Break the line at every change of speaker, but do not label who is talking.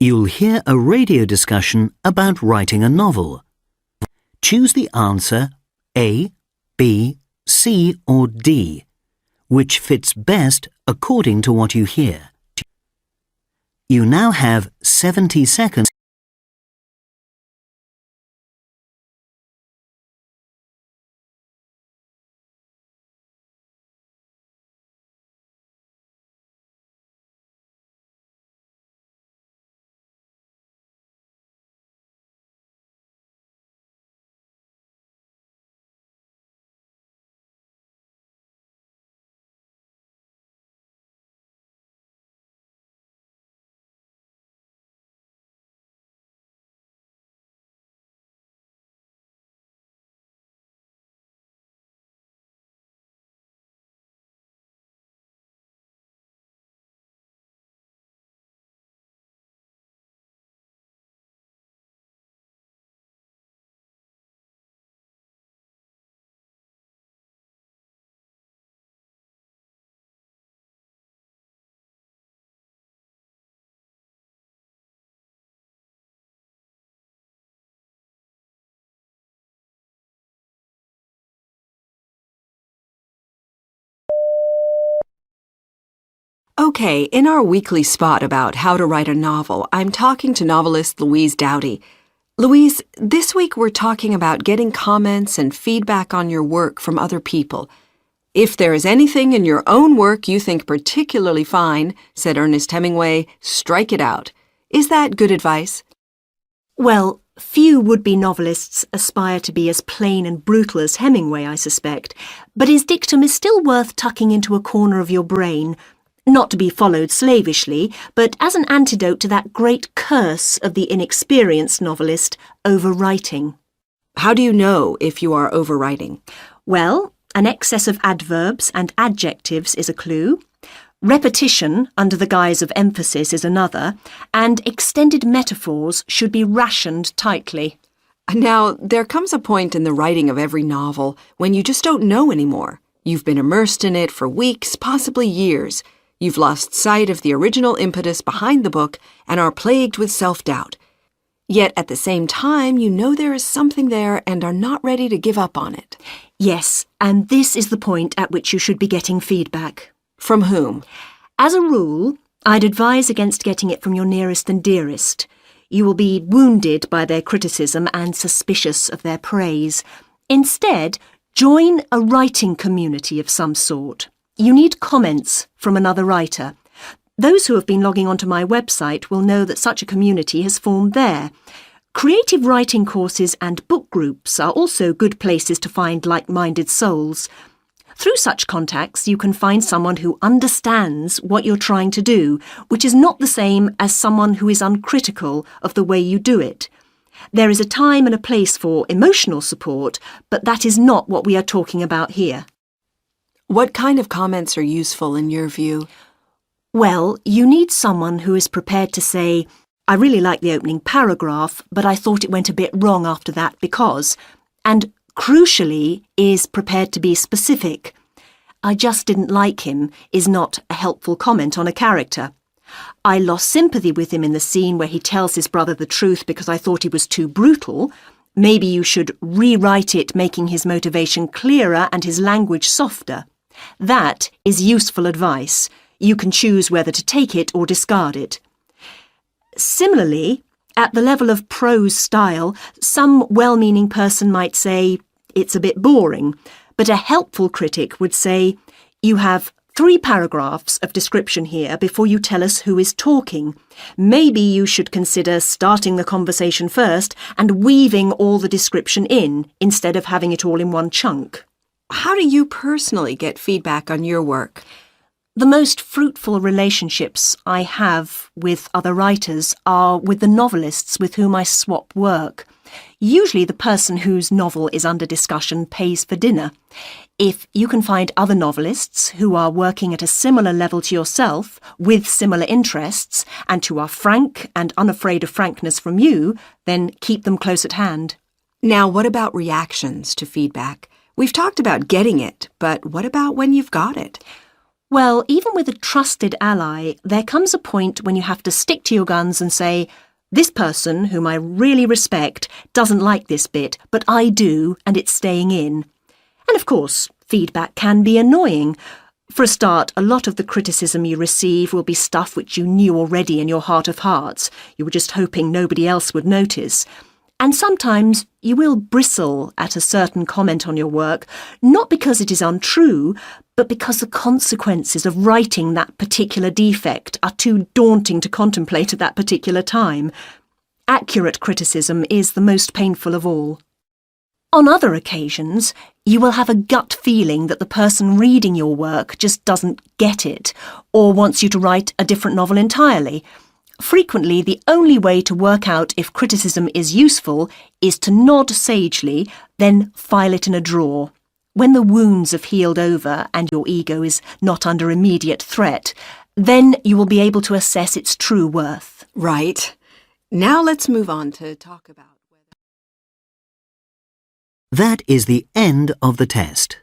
You'll hear a radio discussion about writing a novel. Choose the answer A, B, C or D, which fits best according to what you hear. You now have 70 seconds.
Okay, in our weekly spot about how to write a novel, I'm talking to novelist Louise Dowdy. Louise, this week we're talking about getting comments and feedback on your work from other people. If there is anything in your own work you think particularly fine, said Ernest Hemingway, strike it out. Is that good advice?
Well, few would-be novelists aspire to be as plain and brutal as Hemingway, I suspect, but his dictum is still worth tucking into a corner of your brain, not to be followed slavishly, but as an antidote to that great curse of the inexperienced novelist, overwriting.
How do you know if you are overwriting?
Well, an excess of adverbs and adjectives is a clue. Repetition, under the guise of emphasis, is another, and extended metaphors should be rationed tightly.
Now, there comes a point in the writing of every novel when you just don't know anymore. You've been immersed in it for weeks, possibly years. You've lost sight of the original impetus behind the book and are plagued with self-doubt. Yet at the same time, you know there is something there and are not ready to give up on it.
Yes, and this is the point at which you should be getting feedback.
From whom?
As a rule, I'd advise against getting it from your nearest and dearest. You will be wounded by their criticism and suspicious of their praise. Instead, join a writing community of some sort. You need comments from another writer. Those who have been logging onto my website will know that such a community has formed there. Creative writing courses and book groups are also good places to find like-minded souls. Through such contacts, you can find someone who understands what you're trying to do, which is not the same as someone who is uncritical of the way you do it. There is a time and a place for emotional support, but that is not what we are talking about here.
What kind of comments are useful in your view?
Well, you need someone who is prepared to say, I really like the opening paragraph, but I thought it went a bit wrong after that because, and crucially, is prepared to be specific. I just didn't like him is not a helpful comment on a character. I lost sympathy with him in the scene where he tells his brother the truth because I thought he was too brutal. Maybe you should rewrite it, making his motivation clearer and his language softer. That is useful advice. You can choose whether to take it or discard it. Similarly, at the level of prose style, some well-meaning person might say, it's a bit boring, but a helpful critic would say, you have 3 paragraphs of description here before you tell us who is talking. Maybe you should consider starting the conversation first and weaving all the description in instead of having it all in one chunk.
How do you personally get feedback on your work?
The most fruitful relationships I have with other writers are with the novelists with whom I swap work. Usually the person whose novel is under discussion pays for dinner. If you can find other novelists who are working at a similar level to yourself, with similar interests, and who are frank and unafraid of frankness from you, then keep them close at hand.
Now, what about reactions to feedback? We've talked about getting it, but what about when you've got it?
Well, even with a trusted ally, there comes a point when you have to stick to your guns and say, this person, whom I really respect, doesn't like this bit, but I do, and it's staying in. And of course, feedback can be annoying. For a start, a lot of the criticism you receive will be stuff which you knew already in your heart of hearts. You were just hoping nobody else would notice. And sometimes you will bristle at a certain comment on your work, not because it is untrue, but because the consequences of writing that particular defect are too daunting to contemplate at that particular time. Accurate criticism is the most painful of all. On other occasions, you will have a gut feeling that the person reading your work just doesn't get it, or wants you to write a different novel entirely. Frequently, the only way to work out if criticism is useful is to nod sagely, then file it in a drawer. When the wounds have healed over and your ego is not under immediate threat, then you will be able to assess its true worth.
Right. Now let's move on to talk about whether...
That is the end of the test.